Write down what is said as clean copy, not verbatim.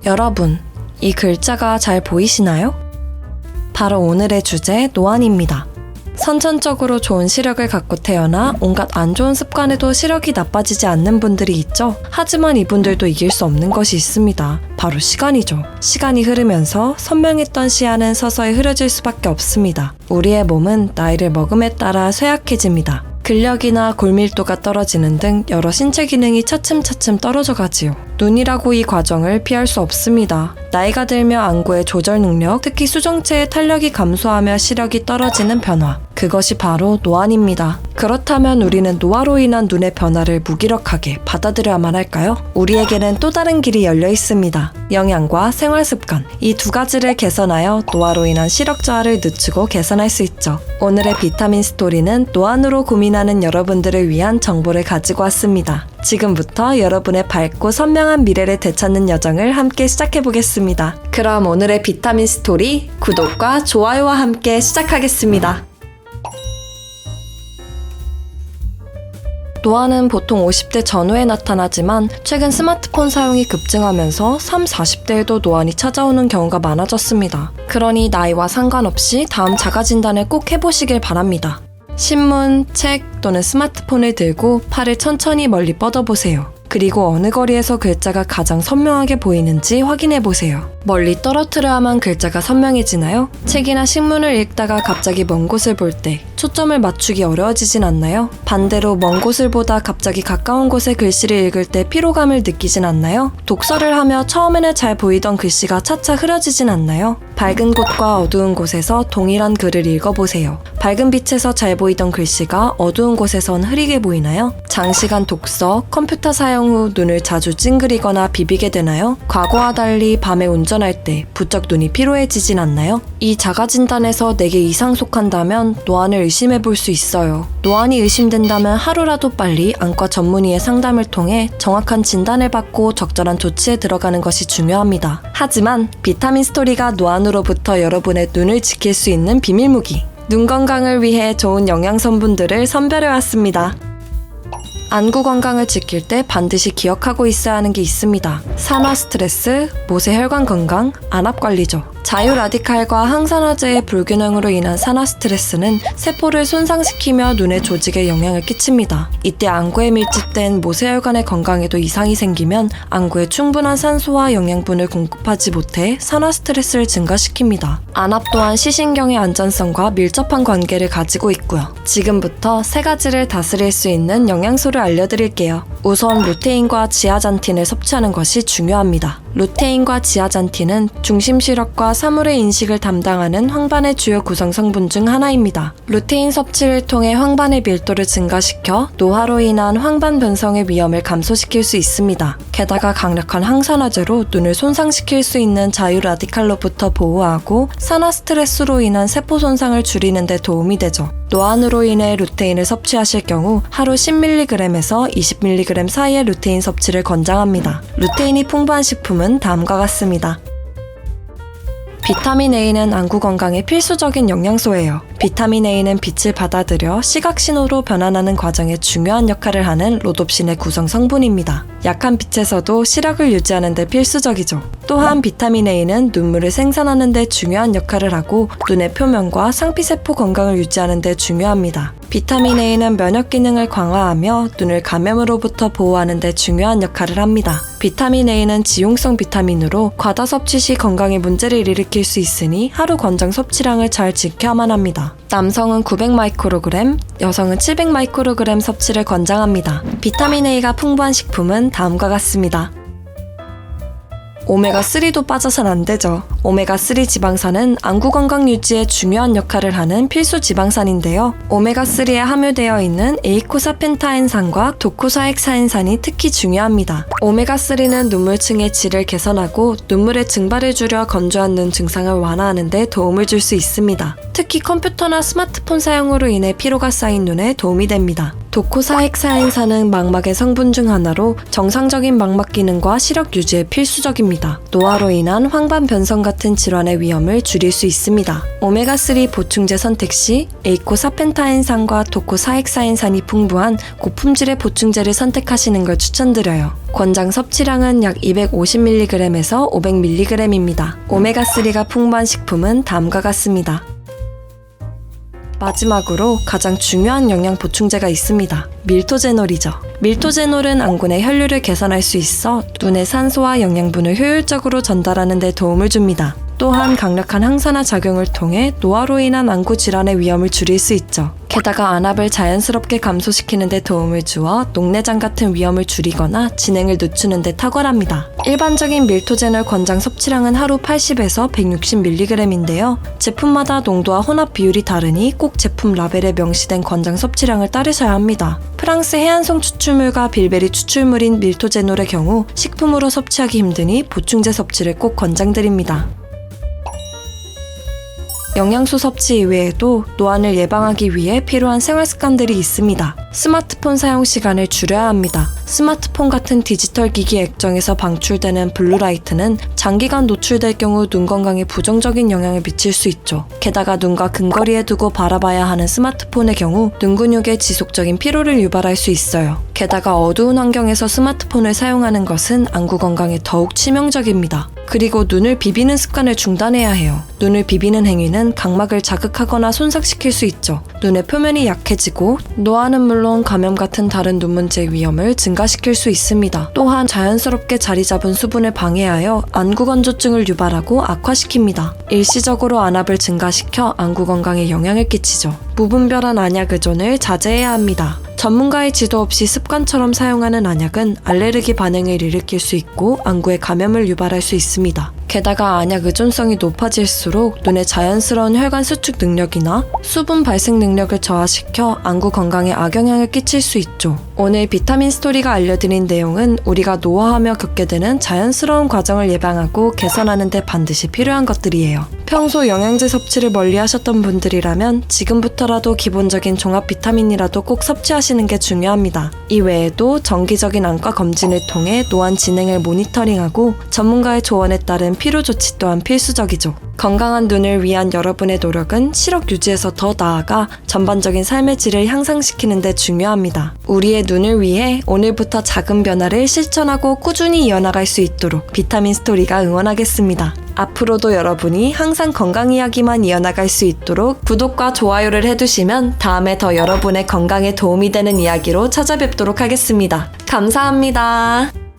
여러분, 이 글자가 잘 보이시나요? 바로 오늘의 주제 노안입니다. 선천적으로 좋은 시력을 갖고 태어나 온갖 안 좋은 습관에도 시력이 나빠지지 않는 분들이 있죠. 하지만 이분들도 이길 수 없는 것이 있습니다. 바로 시간이죠. 시간이 흐르면서 선명했던 시야는 서서히 흐려질 수밖에 없습니다. 우리의 몸은 나이를 먹음에 따라 쇠약해집니다. 근력이나 골밀도가 떨어지는 등 여러 신체 기능이 차츰차츰 떨어져 가지요. 눈이라고 이 과정을 피할 수 없습니다. 나이가 들며 안구의 조절 능력, 특히 수정체의 탄력이 감소하며 시력이 떨어지는 변화. 그것이 바로 노안입니다. 그렇다면 우리는 노화로 인한 눈의 변화를 무기력하게 받아들여야만 할까요? 우리에게는 또 다른 길이 열려 있습니다. 영양과 생활습관. 이 두 가지를 개선하여 노화로 인한 시력 저하를 늦추고 개선할 수 있죠. 오늘의 비타민 스토리는 노안으로 고민하는 여러분들을 위한 정보를 가지고 왔습니다. 지금부터 여러분의 밝고 선명한 미래를 되찾는 여정을 함께 시작해보겠습니다. 그럼 오늘의 비타민 스토리 구독과 좋아요와 함께 시작하겠습니다. 노안은 보통 50대 전후에 나타나지만 최근 스마트폰 사용이 급증하면서 30, 40대에도 노안이 찾아오는 경우가 많아졌습니다. 그러니 나이와 상관없이 다음 자가진단을 꼭 해보시길 바랍니다. 신문, 책 또는 스마트폰을 들고 팔을 천천히 멀리 뻗어보세요. 그리고 어느 거리에서 글자가 가장 선명하게 보이는지 확인해보세요. 멀리 떨어뜨려야만 글자가 선명해지나요? 책이나 신문을 읽다가 갑자기 먼 곳을 볼 때 초점을 맞추기 어려워지진 않나요? 반대로 먼 곳을 보다 갑자기 가까운 곳의 글씨를 읽을 때 피로감을 느끼진 않나요? 독서를 하며 처음에는 잘 보이던 글씨가 차차 흐려지진 않나요? 밝은 곳과 어두운 곳에서 동일한 글을 읽어보세요. 밝은 빛에서 잘 보이던 글씨가 어두운 곳에선 흐리게 보이나요? 장시간 독서, 컴퓨터 사용 후 눈을 자주 찡그리거나 비비게 되나요? 과거와 달리 밤에 운전할 때 부쩍 눈이 피로해지진 않나요? 이 자가진단에서 4개 이상 속한다면 노안을 의심해볼 수 있어요. 노안이 의심된다면 하루라도 빨리 안과 전문의의 상담을 통해 정확한 진단을 받고 적절한 조치에 들어가는 것이 중요합니다. 하지만 비타민 스토리가 노안으로부터 여러분의 눈을 지킬 수 있는 비밀무기, 눈 건강을 위해 좋은 영양성분들을 선별해왔습니다. 안구 건강을 지킬 때 반드시 기억하고 있어야 하는 게 있습니다. 산화 스트레스, 모세 혈관 건강, 안압 관리죠. 자유라디칼과 항산화제의 불균형으로 인한 산화 스트레스는 세포를 손상시키며 눈의 조직에 영향을 끼칩니다. 이때 안구에 밀집된 모세혈관의 건강에도 이상이 생기면 안구에 충분한 산소와 영양분을 공급하지 못해 산화 스트레스를 증가시킵니다. 안압 또한 시신경의 안전성과 밀접한 관계를 가지고 있고요. 지금부터 3가지를 다스릴 수 있는 영양소를 알려드릴게요. 우선 루테인과 지아잔틴을 섭취하는 것이 중요합니다. 루테인과 지아잔틴은 중심시력과 사물의 인식을 담당하는 황반의 주요 구성 성분 중 하나입니다. 루테인 섭취를 통해 황반의 밀도를 증가시켜 노화로 인한 황반 변성의 위험을 감소시킬 수 있습니다. 게다가 강력한 항산화제로 눈을 손상시킬 수 있는 자유라디칼로부터 보호하고 산화 스트레스로 인한 세포 손상을 줄이는 데 도움이 되죠. 노안으로 인해 루테인을 섭취하실 경우 하루 10mg에서 20mg 사이의 루테인 섭취를 권장합니다. 루테인이 풍부한 식품은 다음과 같습니다. 비타민 A는 안구 건강에 필수적인 영양소예요. 비타민 A는 빛을 받아들여 시각신호로 변환하는 과정에 중요한 역할을 하는 로놉신의 구성 성분입니다. 약한 빛에서도 시력을 유지하는 데 필수적이죠. 또한 비타민 A는 눈물을 생산하는 데 중요한 역할을 하고 눈의 표면과 상피세포 건강을 유지하는 데 중요합니다. 비타민 A는 면역 기능을 강화하며 눈을 감염으로부터 보호하는 데 중요한 역할을 합니다. 비타민 A는 지용성 비타민으로 과다 섭취 시 건강에 문제를 일으킬 수 있으니 하루 권장 섭취량을 잘 지켜야만 합니다. 남성은 900마이크로그램, 여성은 700마이크로그램 섭취를 권장합니다. 비타민 A가 풍부한 식품은 다음과 같습니다. 오메가3도 빠져선 안 되죠. 오메가3 지방산은 안구 건강 유지에 중요한 역할을 하는 필수 지방산인데요. 오메가3에 함유되어 있는 에이코사펜타엔산과 도코사액사엔산이 특히 중요합니다. 오메가3는 눈물층의 질을 개선하고 눈물의 증발을 줄여 건조한 눈 증상을 완화하는 데 도움을 줄 수 있습니다. 특히 컴퓨터나 스마트폰 사용으로 인해 피로가 쌓인 눈에 도움이 됩니다. 도코사헥사엔산은 망막의 성분 중 하나로 정상적인 망막 기능과 시력 유지에 필수적입니다. 노화로 인한 황반 변성 같은 질환의 위험을 줄일 수 있습니다. 오메가3 보충제 선택 시 에이코사펜타엔산과 도코사헥사엔산이 풍부한 고품질의 보충제를 선택하시는 걸 추천드려요. 권장 섭취량은 약 250mg에서 500mg입니다. 오메가3가 풍부한 식품은 다음과 같습니다. 마지막으로 가장 중요한 영양 보충제가 있습니다. 밀토제놀이죠. 밀토제놀은 안군의 혈류를 개선할 수 있어 눈의 산소와 영양분을 효율적으로 전달하는 데 도움을 줍니다. 또한 강력한 항산화 작용을 통해 노화로 인한 안구 질환의 위험을 줄일 수 있죠. 게다가 안압을 자연스럽게 감소시키는 데 도움을 주어 녹내장 같은 위험을 줄이거나 진행을 늦추는 데 탁월합니다. 일반적인 밀토제놀 권장 섭취량은 하루 80에서 160mg인데요. 제품마다 농도와 혼합 비율이 다르니 꼭 제품 라벨에 명시된 권장 섭취량을 따르셔야 합니다. 프랑스 해안송 추출물과 빌베리 추출물인 밀토제놀의 경우 식품으로 섭취하기 힘드니 보충제 섭취를 꼭 권장드립니다. 영양소 섭취 이외에도 노안을 예방하기 위해 필요한 생활 습관들이 있습니다. 스마트폰 사용 시간을 줄여야 합니다. 스마트폰 같은 디지털 기기 액정에서 방출되는 블루라이트는 장기간 노출될 경우 눈 건강에 부정적인 영향을 미칠 수 있죠. 게다가 눈과 근거리에 두고 바라봐야 하는 스마트폰의 경우 눈 근육에 지속적인 피로를 유발할 수 있어요. 게다가 어두운 환경에서 스마트폰을 사용하는 것은 안구 건강에 더욱 치명적입니다. 그리고 눈을 비비는 습관을 중단해야 해요. 눈을 비비는 행위는 각막을 자극하거나 손상시킬 수 있죠. 눈의 표면이 약해지고 노안은 물론 감염 같은 다른 눈 문제의 위험을 증가시킬 수 있습니다. 또한 자연스럽게 자리 잡은 수분을 방해하여 안구 건조증을 유발하고 악화시킵니다. 일시적으로 안압을 증가시켜 안구 건강에 영향을 끼치죠. 무분별한 안약 의존을 자제해야 합니다. 전문가의 지도 없이 습관처럼 사용하는 안약은 알레르기 반응을 일으킬 수 있고 안구에 감염을 유발할 수 있습니다. 게다가 안약 의존성이 높아질수록 눈의 자연스러운 혈관 수축 능력이나 수분 발생 능력을 저하시켜 안구 건강에 악영향을 끼칠 수 있죠. 오늘 비타민 스토리가 알려드린 내용은 우리가 노화하며 겪게 되는 자연스러운 과정을 예방하고 개선하는 데 반드시 필요한 것들이에요. 평소 영양제 섭취를 멀리 하셨던 분들이라면 지금부터라도 기본적인 종합 비타민이라도 꼭 섭취하시는 게 중요합니다. 이외에도 정기적인 안과 검진을 통해 노안 진행을 모니터링하고 전문가의 조언에 따른 피로 조치 또한 필수적이죠. 건강한 눈을 위한 여러분의 노력은 시력 유지에서 더 나아가 전반적인 삶의 질을 향상시키는 데 중요합니다. 우리의 눈을 위해 오늘부터 작은 변화를 실천하고 꾸준히 이어나갈 수 있도록 비타민 스토리가 응원하겠습니다. 앞으로도 여러분이 항상 건강 이야기만 이어나갈 수 있도록 구독과 좋아요를 해두시면 다음에 더 여러분의 건강에 도움이 되는 이야기로 찾아뵙도록 하겠습니다. 감사합니다.